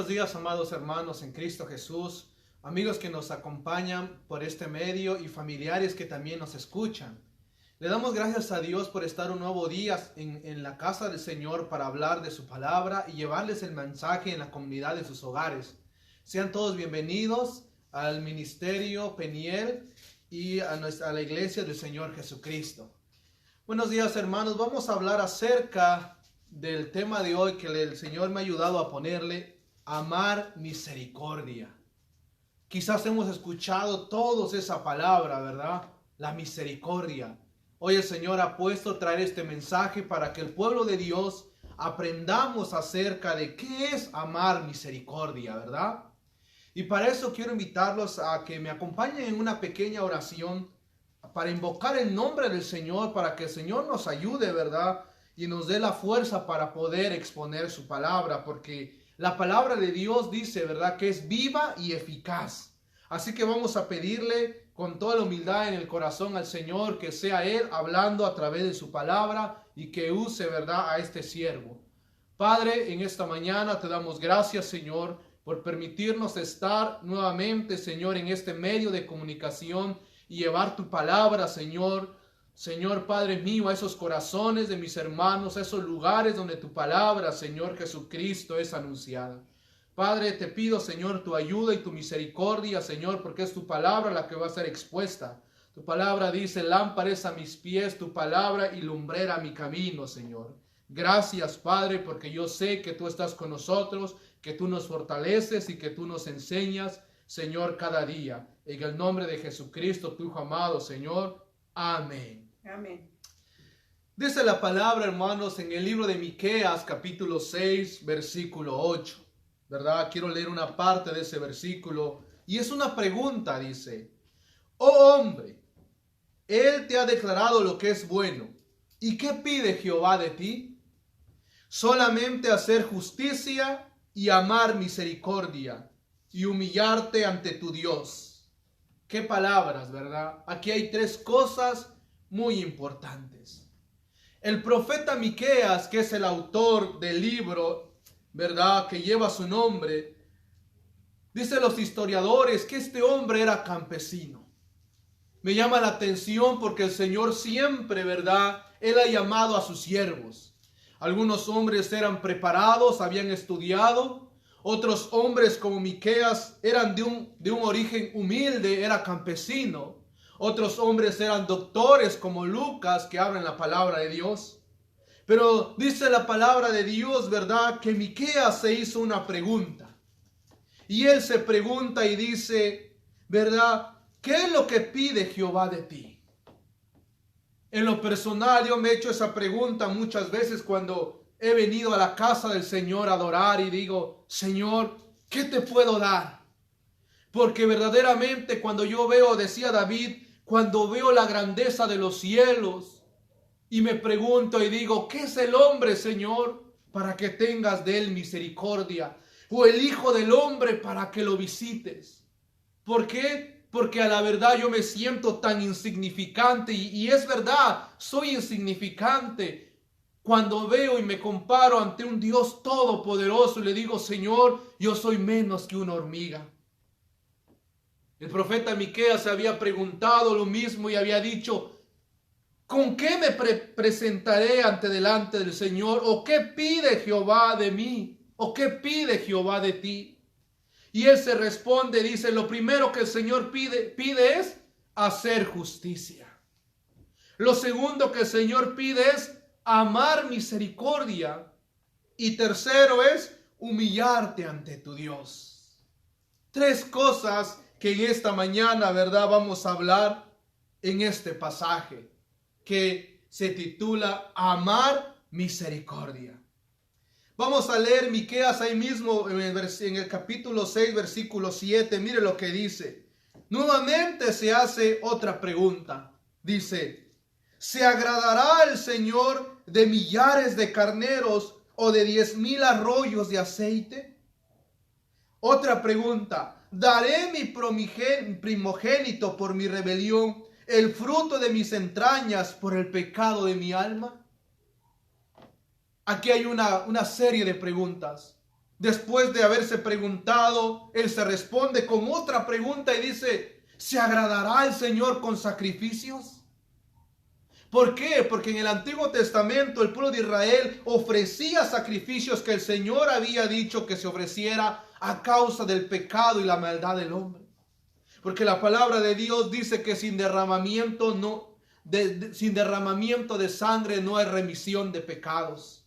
buenos días, amados hermanos en Cristo Jesús, amigos que nos acompañan por este medio y familiares que también nos escuchan. Le damos gracias a Dios por estar un nuevo día en la casa del Señor para hablar de su palabra y llevarles el mensaje en la comunidad de sus hogares. Sean todos bienvenidos al Ministerio Peniel y a la Iglesia del Señor Jesucristo. Buenos días, hermanos. Vamos a hablar acerca del tema de hoy que el Señor me ha ayudado a ponerle: amar misericordia. Quizás hemos escuchado todos esa palabra, ¿verdad? La misericordia. Hoy el Señor ha puesto a traer este mensaje para que el pueblo de Dios aprendamos acerca de qué es amar misericordia, ¿verdad? Y para eso quiero invitarlos a que me acompañen en una pequeña oración para invocar el nombre del Señor, para que el Señor nos ayude, ¿verdad? Y nos dé la fuerza para poder exponer su palabra, porque la palabra de Dios dice, ¿verdad?, que es viva y eficaz. Así que vamos a pedirle con toda la humildad en el corazón al Señor que sea Él hablando a través de su palabra y que use, ¿verdad?, a este siervo. Padre, en esta mañana te damos gracias, Señor, por permitirnos estar nuevamente, Señor, en este medio de comunicación y llevar tu palabra, Señor. Señor, Padre mío, a esos corazones de mis hermanos, a esos lugares donde tu palabra, Señor Jesucristo, es anunciada. Padre, te pido, Señor, tu ayuda y tu misericordia, Señor, porque es tu palabra la que va a ser expuesta. Tu palabra dice: lámpara es a mis pies, tu palabra y lumbrera a mi camino, Señor. Gracias, Padre, porque yo sé que tú estás con nosotros, que tú nos fortaleces y que tú nos enseñas, Señor, cada día. En el nombre de Jesucristo, tu Hijo amado, Señor. Amén. Amén. Dice la palabra, hermanos, en el libro de Miqueas, capítulo 6, versículo 8. ¿Verdad? Quiero leer una parte de ese versículo. Y es una pregunta, dice: oh hombre, Él te ha declarado lo que es bueno. ¿Y qué pide Jehová de ti? Solamente hacer justicia y amar misericordia y humillarte ante tu Dios. Qué palabras, ¿verdad? Aquí hay tres cosas muy importantes. El profeta Miqueas, que es el autor del libro, ¿verdad?, que lleva su nombre, dice los historiadores que este hombre era campesino. Me llama la atención porque el Señor siempre, ¿verdad?, Él ha llamado a sus siervos. Algunos hombres eran preparados, habían estudiado. Otros hombres como Miqueas eran de un origen humilde, era campesino. Otros hombres eran doctores como Lucas, que hablan la palabra de Dios. Pero dice la palabra de Dios, ¿verdad?, que Miqueas se hizo una pregunta. Y él se pregunta y dice, ¿verdad?, ¿qué es lo que pide Jehová de ti? En lo personal, yo me he hecho esa pregunta muchas veces cuando he venido a la casa del Señor a adorar y digo: Señor, ¿qué te puedo dar? Porque verdaderamente cuando yo veo, decía David, cuando veo la grandeza de los cielos y me pregunto y digo: ¿qué es el hombre, Señor, para que tengas de él misericordia? O el hijo del hombre para que lo visites. ¿Por qué? Porque a la verdad yo me siento tan insignificante y es verdad, soy insignificante cuando veo y me comparo ante un Dios todopoderoso y le digo: Señor, yo soy menos que una hormiga. El profeta Miqueas se había preguntado lo mismo y había dicho: ¿con qué me presentaré delante del Señor? ¿O qué pide Jehová de mí? ¿O qué pide Jehová de ti? Y él se responde, dice: lo primero que el Señor pide es hacer justicia. Lo segundo que el Señor pide es amar misericordia. Y tercero es humillarte ante tu Dios. Tres cosas que en esta mañana, ¿verdad?, vamos a hablar en este pasaje que se titula Amar misericordia. Vamos a leer Miqueas ahí mismo en el capítulo 6, versículo 7. Mire lo que dice. Nuevamente se hace otra pregunta. Dice: ¿se agradará el Señor de millares de carneros o de 10,000 arroyos de aceite? Otra pregunta: ¿daré mi primogénito por mi rebelión, el fruto de mis entrañas por el pecado de mi alma? Aquí hay una serie de preguntas. Después de haberse preguntado, él se responde con otra pregunta y dice, ¿se agradará el Señor con sacrificios? ¿Por qué? Porque en el Antiguo Testamento el pueblo de Israel ofrecía sacrificios que el Señor había dicho que se ofreciera a causa del pecado y la maldad del hombre. Porque la palabra de Dios dice que sin derramamiento de sangre no hay remisión de pecados.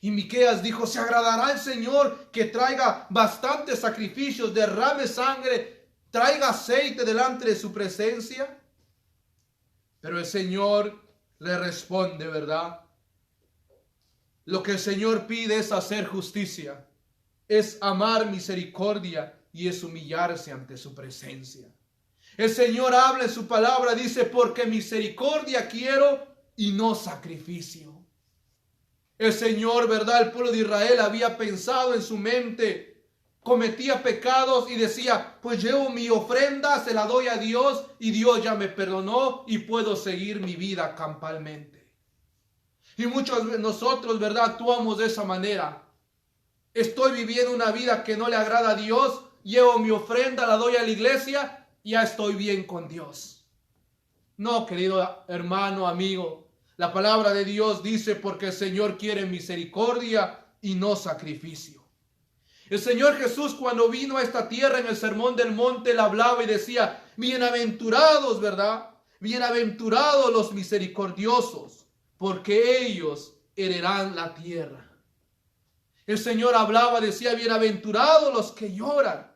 Y Miqueas dijo, ¿se agradará el Señor que traiga bastantes sacrificios, derrame sangre, traiga aceite delante de su presencia? Pero el Señor le responde, ¿verdad? Lo que el Señor pide es hacer justicia, es amar misericordia y es humillarse ante su presencia. El Señor habla en su palabra, dice, porque misericordia quiero y no sacrificio. El Señor, ¿verdad? El pueblo de Israel había pensado en su mente, cometía pecados y decía, pues llevo mi ofrenda, se la doy a Dios y Dios ya me perdonó y puedo seguir mi vida campalmente. Y muchos de nosotros, ¿verdad? Actuamos de esa manera. Estoy viviendo una vida que no le agrada a Dios, llevo mi ofrenda, la doy a la iglesia, ya estoy bien con Dios. No, querido hermano, amigo, la palabra de Dios dice porque el Señor quiere misericordia y no sacrificio. El Señor Jesús cuando vino a esta tierra en el Sermón del Monte, él hablaba y decía, bienaventurados, ¿verdad? Bienaventurados los misericordiosos, porque ellos heredarán la tierra. El Señor hablaba, decía, bienaventurados los que lloran.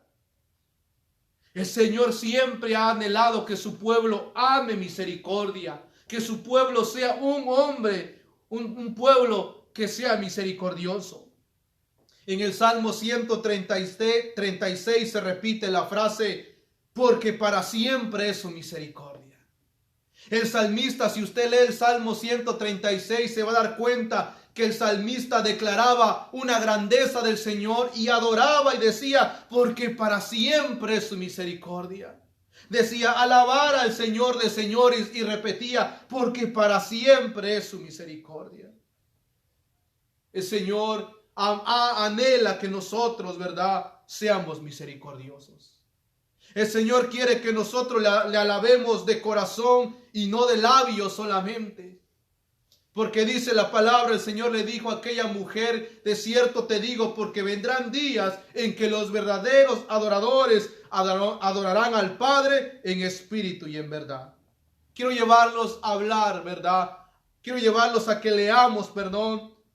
El Señor siempre ha anhelado que su pueblo ame misericordia, que su pueblo sea un hombre, un pueblo que sea misericordioso. En el Salmo 136 se repite la frase, porque para siempre es su misericordia. El salmista, si usted lee el Salmo 136, se va a dar cuenta que el salmista declaraba una grandeza del Señor y adoraba y decía, porque para siempre es su misericordia. Decía, alabar al Señor de señores y repetía, porque para siempre es su misericordia. El Señor anhela que nosotros, ¿verdad?, seamos misericordiosos. El Señor quiere que nosotros le alabemos de corazón y no de labios solamente. Porque dice la palabra, el Señor le dijo a aquella mujer, de cierto te digo, porque vendrán días en que los verdaderos adoradores adorarán al Padre en espíritu y en verdad. Quiero llevarlos a hablar, ¿verdad? Quiero llevarlos a que leamos,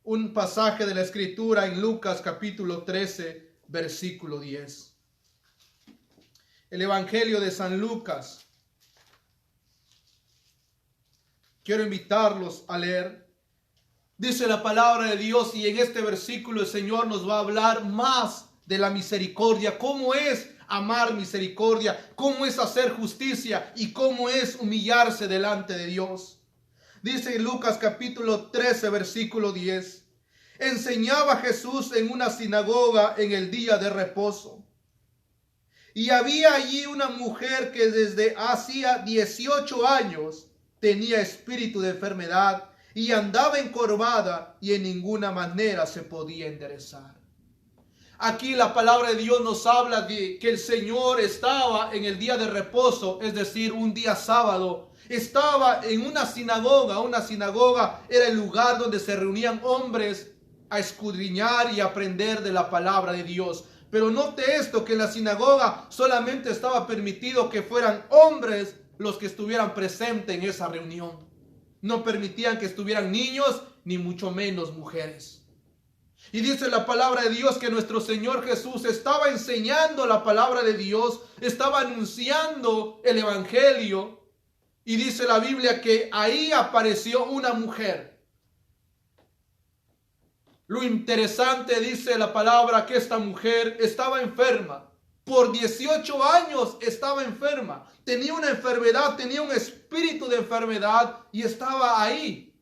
un pasaje de la Escritura en Lucas capítulo 13, versículo 10. El Evangelio de San Lucas. Quiero invitarlos a leer. Dice la palabra de Dios y en este versículo el Señor nos va a hablar más de la misericordia. Cómo es amar misericordia, cómo es hacer justicia y cómo es humillarse delante de Dios. Dice en Lucas capítulo 13, versículo 10. Enseñaba Jesús en una sinagoga en el día de reposo. Y había allí una mujer que desde hacía 18 años tenía espíritu de enfermedad y andaba encorvada y en ninguna manera se podía enderezar. Aquí la palabra de Dios nos habla de que el Señor estaba en el día de reposo, es decir, un día sábado. Estaba en una sinagoga. Una sinagoga era el lugar donde se reunían hombres a escudriñar y aprender de la palabra de Dios. Pero note esto, que en la sinagoga solamente estaba permitido que fueran hombres los que estuvieran presentes en esa reunión. No permitían que estuvieran niños, ni mucho menos mujeres. Y dice la palabra de Dios que nuestro Señor Jesús estaba enseñando la palabra de Dios, estaba anunciando el Evangelio. Y dice la Biblia que ahí apareció una mujer. Lo interesante, dice la palabra, que esta mujer estaba enferma. Por 18 años estaba enferma. Tenía una enfermedad, tenía un espíritu de enfermedad y estaba ahí.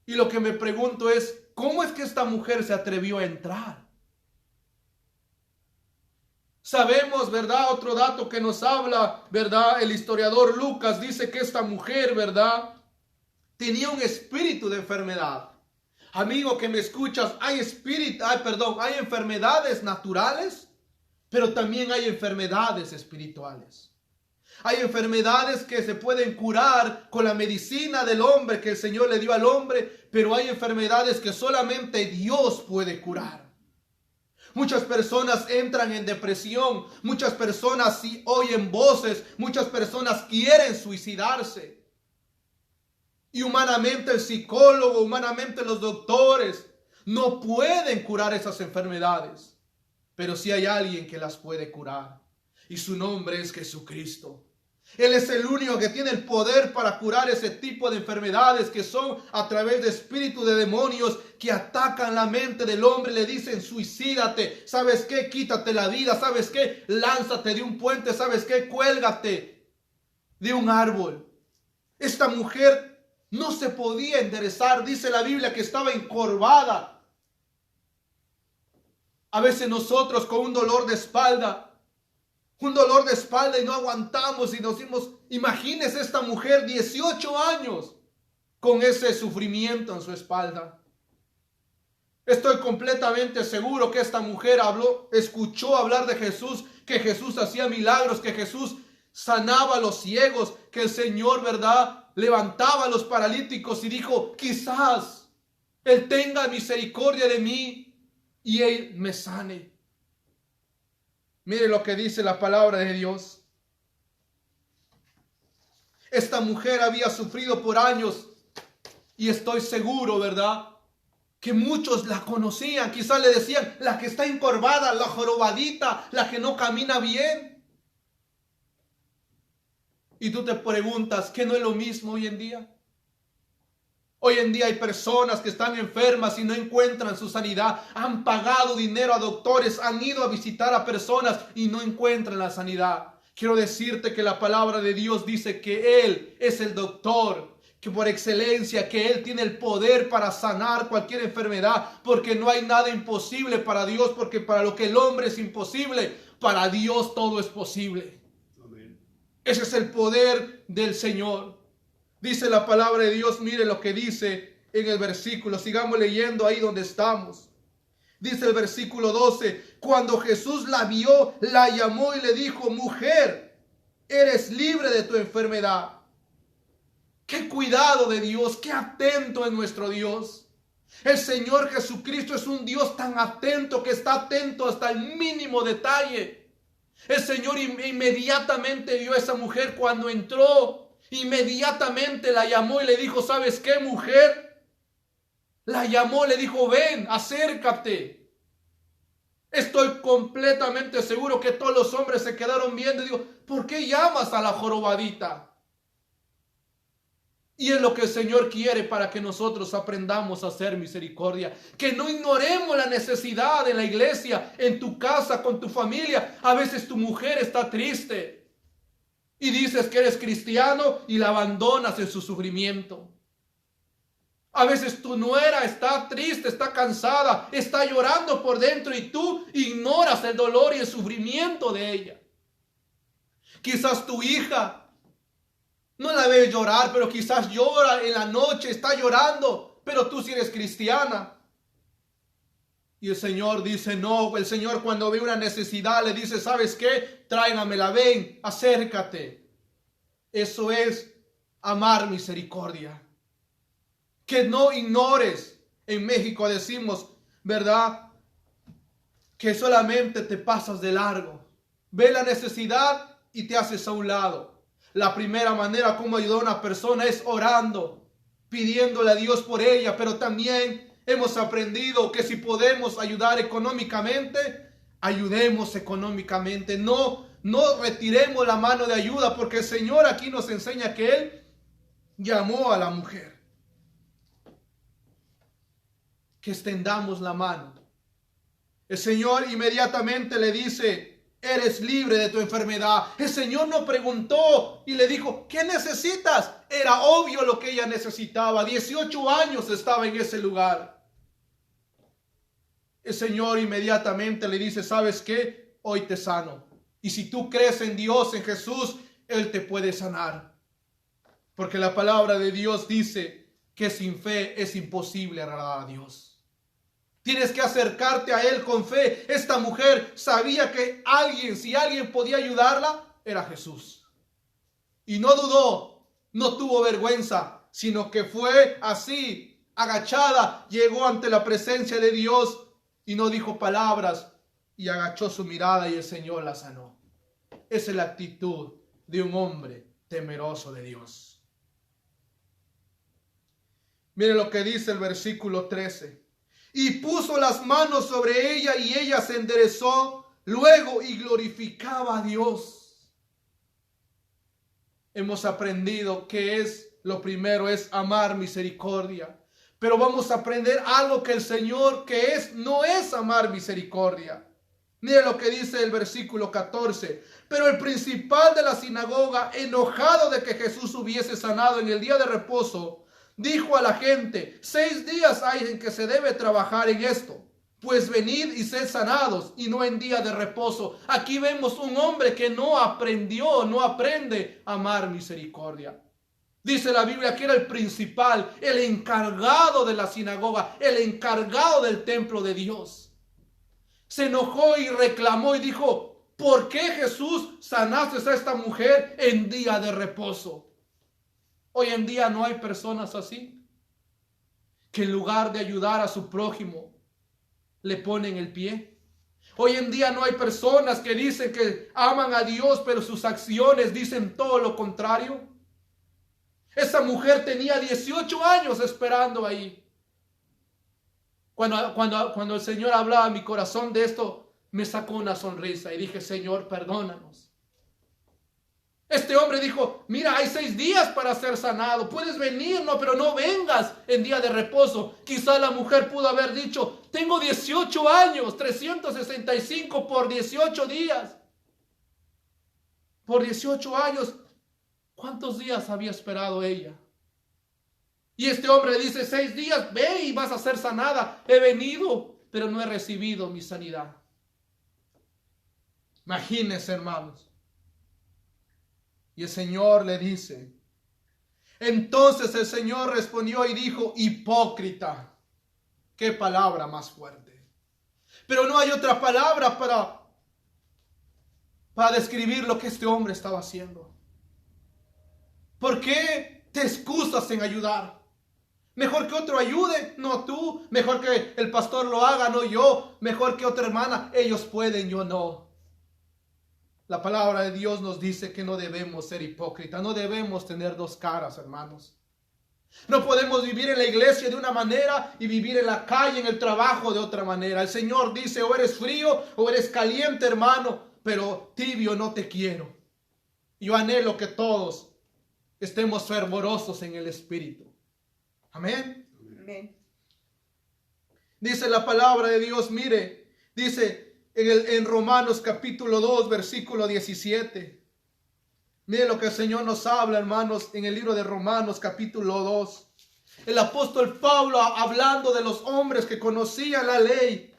Y lo que me pregunto es, ¿cómo es que esta mujer se atrevió a entrar? Sabemos, ¿verdad? Otro dato que nos habla, ¿verdad? El historiador Lucas dice que esta mujer, ¿verdad?, tenía un espíritu de enfermedad. Amigo que me escuchas, hay enfermedades naturales, pero también hay enfermedades espirituales. Hay enfermedades que se pueden curar con la medicina del hombre que el Señor le dio al hombre, pero hay enfermedades que solamente Dios puede curar. Muchas personas entran en depresión, muchas personas oyen voces, muchas personas quieren suicidarse. Y humanamente el psicólogo, humanamente los doctores no pueden curar esas enfermedades. Pero sí hay alguien que las puede curar. Y su nombre es Jesucristo. Él es el único que tiene el poder para curar ese tipo de enfermedades que son a través de espíritus de demonios que atacan la mente del hombre. Le dicen suicídate, ¿sabes qué? Quítate la vida, ¿sabes qué? Lánzate de un puente, ¿sabes qué? Cuélgate de un árbol. Esta mujer no se podía enderezar. Dice la Biblia que estaba encorvada. A veces nosotros con un dolor de espalda y no aguantamos y nos decimos, imagínese esta mujer 18 años con ese sufrimiento en su espalda. Estoy completamente seguro que esta mujer escuchó hablar de Jesús, que Jesús hacía milagros, que Jesús sanaba a los ciegos, que el Señor, ¿verdad?, levantaba a los paralíticos y dijo, quizás Él tenga misericordia de mí y Él me sane. Mire lo que dice la palabra de Dios. Esta mujer había sufrido por años y estoy seguro, ¿verdad?, que muchos la conocían. Quizás le decían, la que está encorvada, la jorobadita, la que no camina bien. Y tú te preguntas, ¿qué no es lo mismo hoy en día? Hoy en día hay personas que están enfermas y no encuentran su sanidad. Han pagado dinero a doctores, han ido a visitar a personas y no encuentran la sanidad. Quiero decirte que la palabra de Dios dice que Él es el doctor, que por excelencia, que Él tiene el poder para sanar cualquier enfermedad, porque no hay nada imposible para Dios, porque para lo que el hombre es imposible, para Dios todo es posible. Amén. Ese es el poder del Señor. Dice la palabra de Dios, mire lo que dice en el versículo, sigamos leyendo ahí donde estamos. Dice el versículo 12, cuando Jesús la vio, la llamó y le dijo, mujer, eres libre de tu enfermedad. Qué cuidado de Dios, qué atento es nuestro Dios. El Señor Jesucristo es un Dios tan atento que está atento hasta el mínimo detalle. El Señor inmediatamente vio a esa mujer cuando entró. Inmediatamente la llamó y le dijo, ¿sabes qué, mujer? La llamó, le dijo, ven, acércate. Estoy completamente seguro que todos los hombres se quedaron viendo y digo, ¿por qué llamas a la jorobadita? Y es lo que el Señor quiere para que nosotros aprendamos a hacer misericordia. Que no ignoremos la necesidad en la iglesia, en tu casa, con tu familia. A veces tu mujer está triste. Y dices que eres cristiano y la abandonas en su sufrimiento. A veces tu nuera está triste, está cansada, está llorando por dentro y tú ignoras el dolor y el sufrimiento de ella. Quizás tu hija no la ves llorar, pero quizás llora en la noche, está llorando, pero tú sí eres cristiana. Y el Señor dice, no, el Señor cuando ve una necesidad le dice, ¿sabes qué? Tráigamela, ven, acércate. Eso es amar misericordia. Que no ignores. En México decimos, ¿verdad?, que solamente te pasas de largo. Ve la necesidad y te haces a un lado. La primera manera como ayudar a una persona es orando, pidiéndole a Dios por ella, pero también hemos aprendido que si podemos ayudar económicamente, ayudemos económicamente. No retiremos la mano de ayuda, porque el Señor aquí nos enseña que Él llamó a la mujer. Que extendamos la mano. El Señor inmediatamente le dice, eres libre de tu enfermedad. El Señor no preguntó y le dijo, ¿qué necesitas? Era obvio lo que ella necesitaba. 18 años estaba en ese lugar. El Señor inmediatamente le dice, ¿sabes qué? Hoy te sano. Y si tú crees en Dios, en Jesús, Él te puede sanar. Porque la palabra de Dios dice que sin fe es imposible agradar a Dios. Tienes que acercarte a Él con fe. Esta mujer sabía que si alguien podía ayudarla, era Jesús. Y no dudó, no tuvo vergüenza, sino que fue así, agachada, llegó ante la presencia de Dios y no dijo palabras y agachó su mirada y el Señor la sanó. Esa es la actitud de un hombre temeroso de Dios. Miren lo que dice el versículo 13. Y puso las manos sobre ella y ella se enderezó luego y glorificaba a Dios. Hemos aprendido que lo primero es amar misericordia. Pero vamos a aprender algo que el Señor no es amar misericordia. Mire lo que dice el versículo 14. Pero el principal de la sinagoga, enojado de que Jesús hubiese sanado en el día de reposo, dijo a la gente: 6 días hay en que se debe trabajar en esto. Pues venid y sed sanados, y no en día de reposo. Aquí vemos un hombre que no aprende a amar misericordia. Dice la Biblia que era el principal, el encargado de la sinagoga, el encargado del templo de Dios. Se enojó y reclamó y dijo: ¿por qué, Jesús, sanaste a esta mujer en día de reposo? Hoy en día no hay personas así, que en lugar de ayudar a su prójimo, le ponen el pie. Hoy en día no hay personas que dicen que aman a Dios, pero sus acciones dicen todo lo contrario. Esa mujer tenía 18 años esperando ahí. Cuando el Señor hablaba a mi corazón de esto, me sacó una sonrisa y dije: Señor, perdónanos. Este hombre dijo: mira, hay 6 días para ser sanado. Puedes venir, pero no vengas en día de reposo. Quizá la mujer pudo haber dicho: tengo 18 años, 365 por 18 días. Por 18 años, ¿cuántos días había esperado ella? Y este hombre dice: 6 días, ve y vas a ser sanada. He venido, pero no he recibido mi sanidad. Imagínense, hermanos. Y el Señor le dice. Entonces el Señor respondió y dijo: hipócrita. Qué palabra más fuerte. Pero no hay otra palabra para describir lo que este hombre estaba haciendo. ¿Por qué te excusas en ayudar? Mejor que otro ayude, no tú. Mejor que el pastor lo haga, no yo. Mejor que otra hermana, ellos pueden, yo no. La palabra de Dios nos dice que no debemos ser hipócritas, no debemos tener 2 caras, hermanos. No podemos vivir en la iglesia de una manera y vivir en la calle, en el trabajo de otra manera. El Señor dice: o eres frío o eres caliente, hermano, pero tibio no te quiero. Yo anhelo que todos estemos fervorosos en el Espíritu. Amén. Amén. Dice la palabra de Dios, mire, dice en Romanos capítulo 2, versículo 17. Mire lo que el Señor nos habla, hermanos, en el libro de Romanos capítulo 2. El apóstol Pablo, hablando de los hombres que conocían la ley,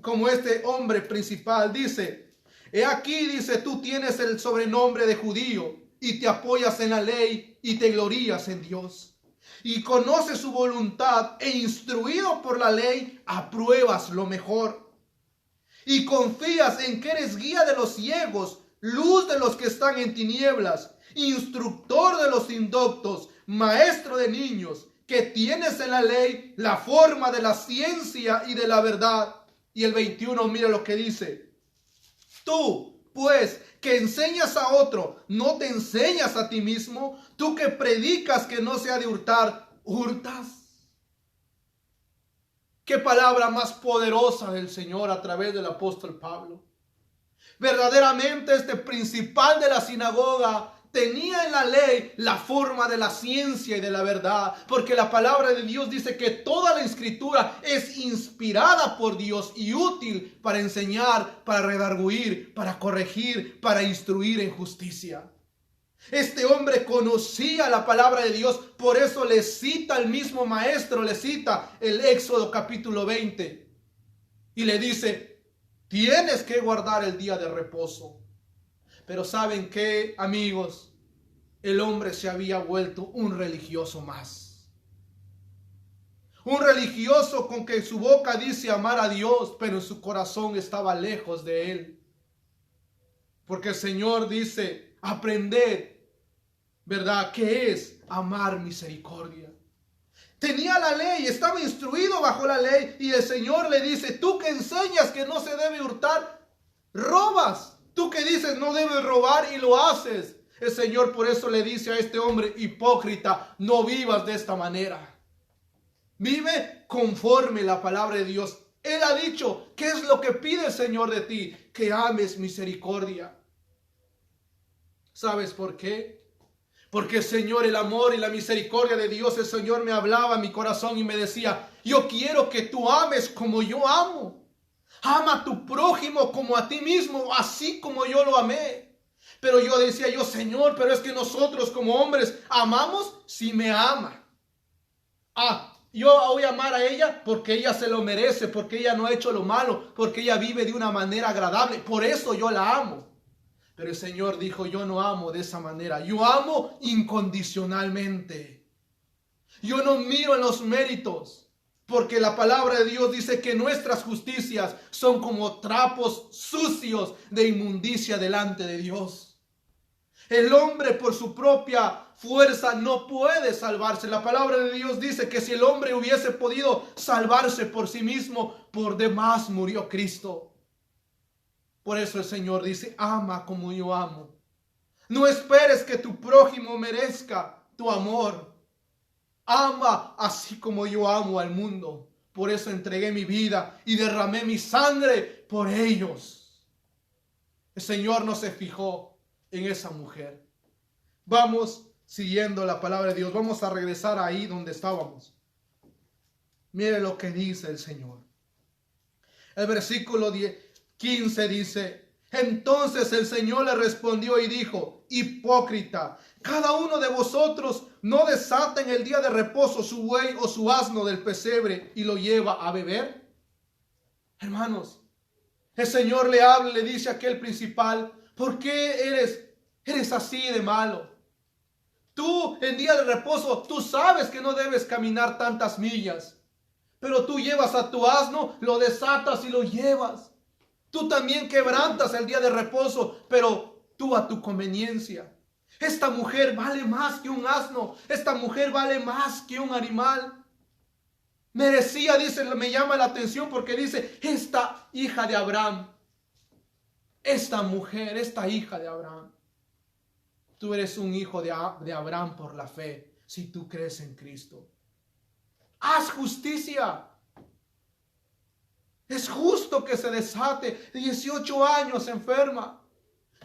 como este hombre principal, dice: he aquí, dice, tú tienes el sobrenombre de judío y te apoyas en la ley y te glorías en Dios. Y conoces su voluntad e instruido por la ley, apruebas lo mejor. Y confías en que eres guía de los ciegos, luz de los que están en tinieblas, instructor de los indoctos, maestro de niños, que tienes en la ley la forma de la ciencia y de la verdad. Y el 21, mira lo que dice: tú, pues, que enseñas a otro, ¿no te enseñas a ti mismo? Tú que predicas que no se ha de hurtar, ¿hurtas? Qué palabra más poderosa del Señor a través del apóstol Pablo. Verdaderamente este principal de la sinagoga tenía en la ley la forma de la ciencia y de la verdad, porque la palabra de Dios dice que toda la escritura es inspirada por Dios y útil para enseñar, para redarguir, para corregir, para instruir en justicia. Este hombre conocía la palabra de Dios, por eso le cita el mismo maestro, le cita el Éxodo capítulo 20 y le dice: tienes que guardar el día de reposo. Pero ¿saben qué, amigos? El hombre se había vuelto un religioso más. Un religioso con que su boca dice amar a Dios, pero su corazón estaba lejos de Él. Porque el Señor dice, aprended, ¿verdad?, ¿qué es amar misericordia? Tenía la ley, estaba instruido bajo la ley, y el Señor le dice, tú que enseñas que no se debe hurtar, robas. Tú que dices no debes robar y lo haces. El Señor por eso le dice a este hombre hipócrita, no vivas de esta manera. Vive conforme la palabra de Dios. Él ha dicho, ¿qué es lo que pide el Señor de ti? Que ames misericordia. ¿Sabes por qué? Porque el Señor, el amor y la misericordia de Dios, el Señor me hablaba a mi corazón y me decía, yo quiero que tú ames como yo amo. Ama a tu prójimo como a ti mismo, así como yo lo amé. Pero yo decía, Señor, pero es que nosotros como hombres amamos si me ama. Yo voy a amar a ella porque ella se lo merece, porque ella no ha hecho lo malo, porque ella vive de una manera agradable. Por eso yo la amo. Pero el Señor dijo, yo no amo de esa manera. Yo amo incondicionalmente. Yo no miro en los méritos, porque la palabra de Dios dice que nuestras justicias son como trapos sucios de inmundicia delante de Dios. El hombre por su propia fuerza no puede salvarse. La palabra de Dios dice que si el hombre hubiese podido salvarse por sí mismo, por demás murió Cristo. Por eso el Señor dice, ama como yo amo. No esperes que tu prójimo merezca tu amor. Ama así como yo amo al mundo. Por eso entregué mi vida y derramé mi sangre por ellos. El Señor no se fijó en esa mujer. Vamos siguiendo la palabra de Dios. Vamos a regresar ahí donde estábamos. Mire lo que dice el Señor. El versículo 15 dice, entonces el Señor le respondió y dijo, hipócrita, cada uno de vosotros no desata en el día de reposo su buey o su asno del pesebre y lo lleva a beber. Hermanos, el Señor le habla y le dice a aquel principal, ¿por qué eres así de malo? Tú en día de reposo, tú sabes que no debes caminar tantas millas, pero tú llevas a tu asno, lo desatas y lo llevas. Tú también quebrantas el día de reposo, pero tú a tu conveniencia. Esta mujer vale más que un asno. Esta mujer vale más que un animal. Merecía, dice, me llama la atención porque dice, esta hija de Abraham. Esta mujer, esta hija de Abraham. Tú eres un hijo de Abraham por la fe, si tú crees en Cristo. Haz justicia. Es justo que se desate. 18 años enferma.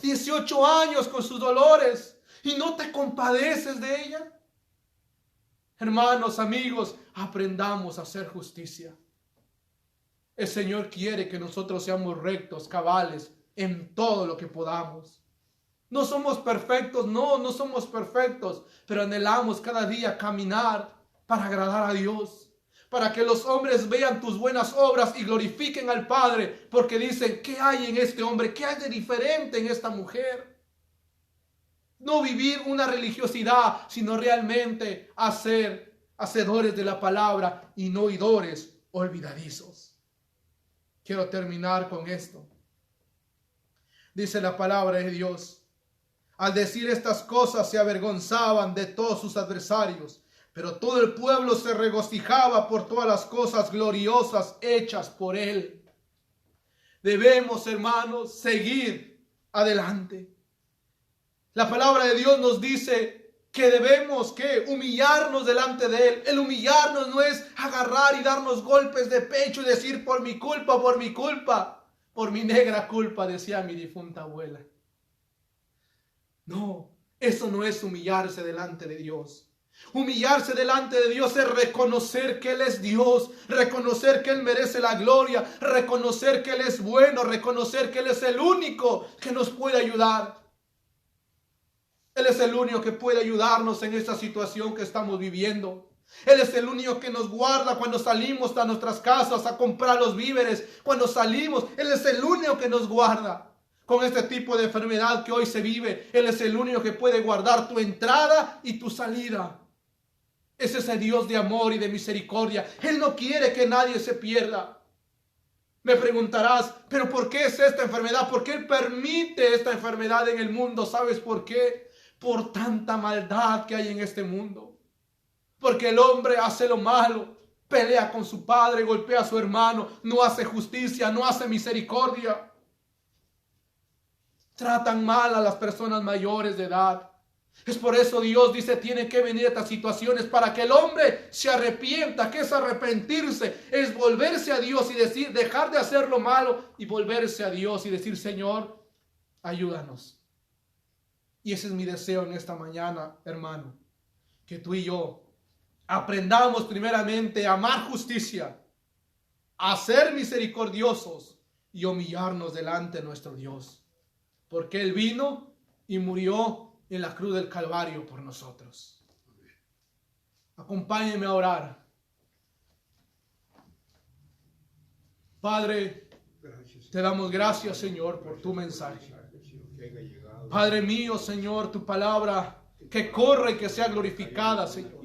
18 años con sus dolores. ¿Y no te compadeces de ella? Hermanos, amigos, aprendamos a hacer justicia. El Señor quiere que nosotros seamos rectos, cabales, en todo lo que podamos. No somos perfectos, no somos perfectos, pero anhelamos cada día caminar para agradar a Dios. Para que los hombres vean tus buenas obras y glorifiquen al Padre, porque dicen, ¿qué hay en este hombre? ¿Qué hay de diferente en esta mujer? No vivir una religiosidad, sino realmente hacedores de la palabra y no oidores olvidadizos. Quiero terminar con esto. Dice la palabra de Dios, al decir estas cosas se avergonzaban de todos sus adversarios, pero todo el pueblo se regocijaba por todas las cosas gloriosas hechas por él. Debemos, hermanos, seguir adelante. La palabra de Dios nos dice que debemos humillarnos delante de él. El humillarnos no es agarrar y darnos golpes de pecho y decir por mi culpa, por mi negra culpa, decía mi difunta abuela. No, eso no es humillarse delante de Dios. Humillarse delante de Dios es reconocer que Él es Dios, reconocer que Él merece la gloria, reconocer que Él es bueno, reconocer que Él es el único que nos puede ayudar. Él es el único que puede ayudarnos en esta situación que estamos viviendo. Él es el único que nos guarda cuando salimos a nuestras casas a comprar los víveres. Cuando salimos, Él es el único que nos guarda. Con este tipo de enfermedad que hoy se vive, Él es el único que puede guardar tu entrada y tu salida. Es ese Dios de amor y de misericordia. Él no quiere que nadie se pierda. Me preguntarás, ¿pero por qué es esta enfermedad? ¿Por qué Él permite esta enfermedad en el mundo? ¿Sabes por qué? Por tanta maldad que hay en este mundo. Porque el hombre hace lo malo, pelea con su padre, golpea a su hermano, no hace justicia, no hace misericordia. Tratan mal a las personas mayores de edad. Es por eso Dios dice, tiene que venir estas situaciones para que el hombre se arrepienta. ¿Qué es arrepentirse? Es volverse a Dios y decir, dejar de hacer lo malo y volverse a Dios y decir, Señor, ayúdanos. Y ese es mi deseo en esta mañana, hermano, que tú y yo aprendamos primeramente a amar justicia, a ser misericordiosos y humillarnos delante de nuestro Dios. Porque Él vino y murió en la cruz del Calvario por nosotros. Acompáñenme a orar. Padre, te damos gracias, Señor, por tu mensaje. Padre mío, Señor, tu palabra que corre y que sea glorificada, Señor.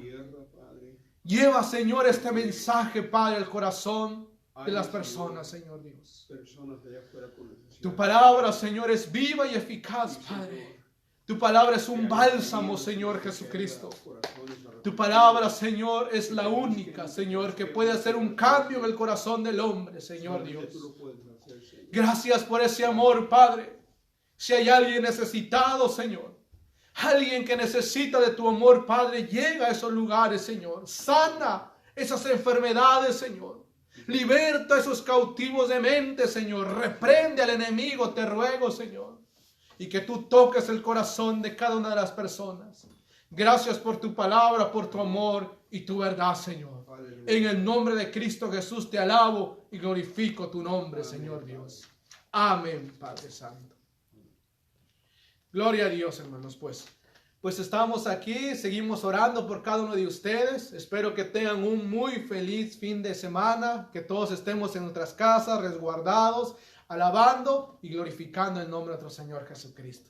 Lleva, Señor, este mensaje, Padre, al corazón de las personas, Señor Dios. Tu palabra, Señor, es viva y eficaz, Padre. Tu palabra es un bálsamo, Señor Jesucristo. Tu palabra, Señor, es la única, Señor, que puede hacer un cambio en el corazón del hombre, Señor Dios. Gracias por ese amor, Padre. Si hay alguien necesitado, Señor, alguien que necesita de tu amor, Padre, llega a esos lugares, Señor. Sana esas enfermedades, Señor. Liberta a esos cautivos de mente, Señor. Reprende al enemigo, te ruego, Señor. Y que tú toques el corazón de cada una de las personas. Gracias por tu palabra, por tu amor y tu verdad, Señor. Aleluya. En el nombre de Cristo Jesús te alabo y glorifico tu nombre, amén, Señor Dios. Amén, Padre Santo. Gloria a Dios, hermanos, pues estamos aquí, seguimos orando por cada uno de ustedes. Espero que tengan un muy feliz fin de semana, que todos estemos en nuestras casas, resguardados, alabando y glorificando el nombre de nuestro Señor Jesucristo.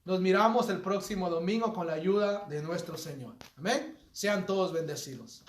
Nos miramos el próximo domingo con la ayuda de nuestro Señor. Amén. Sean todos bendecidos.